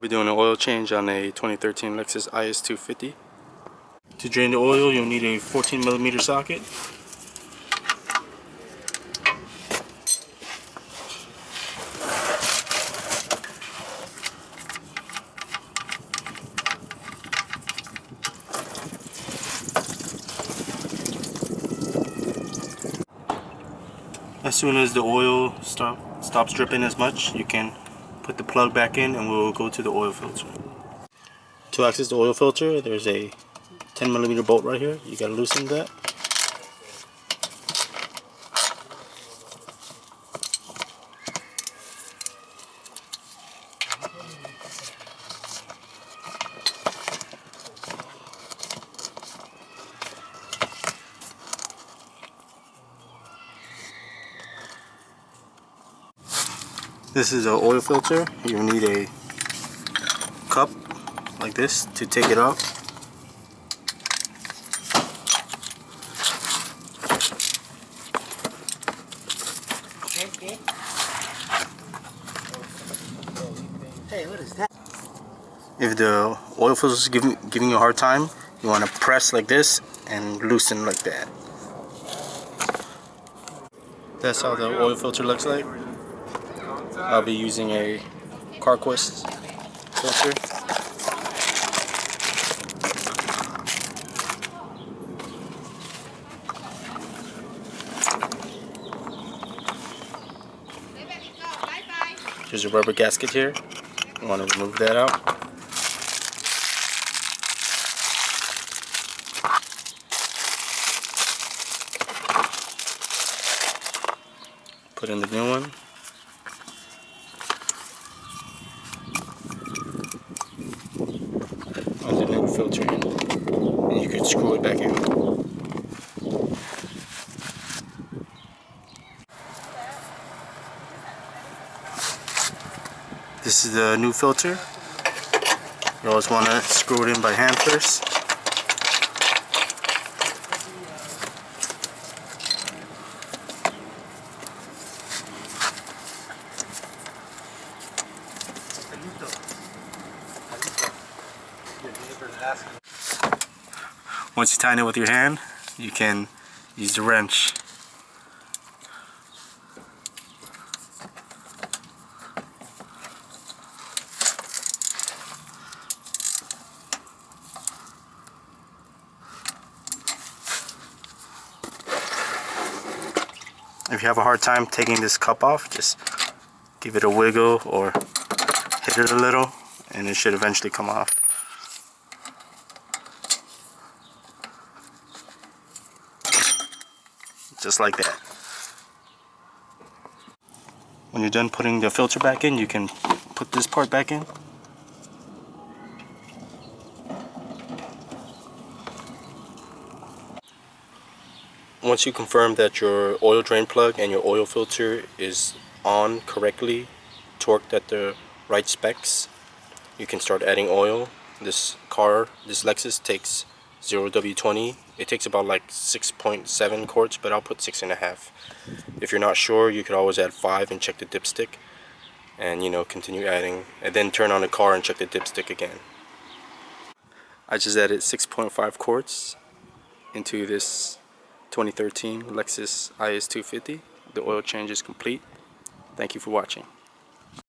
We're doing an oil change on a 2013 Lexus IS250. To drain the oil, you'll need a 14mm socket. As soon as the oil stops dripping as much, you can put the plug back in and we'll go to the oil filter. To access the oil filter, there's a 10mm bolt right here. You gotta loosen that. This is an oil filter. You need a cup like this to take it out. Hey, what is that? If the oil filter is giving you a hard time, you want to press like this and loosen like that. That's how the oil filter looks like. I'll be using a CarQuest filter. There's a rubber gasket here. You want to remove that out. Put in the new one. On the new filter in. And you can screw it back in. This is the new filter. You always want to screw it in by hand first. Once you tighten it with your hand, you can use the wrench. If you have a hard time taking this cup off, just give it a wiggle or hit it a little and it should eventually come off. Just like that. When you're done putting the filter back in, you can put this part back in. Once you confirm that your oil drain plug and your oil filter is on correctly, torqued at the right specs, you can start adding oil. This Lexus takes 0W20. It takes about like 6.7 quarts, but I'll put 6.5. If you're not sure, you could always add 5 and check the dipstick, and continue adding, and then turn on the car and check the dipstick again. I just added 6.5 quarts into this 2013 Lexus IS250. The oil change is complete. Thank you for watching.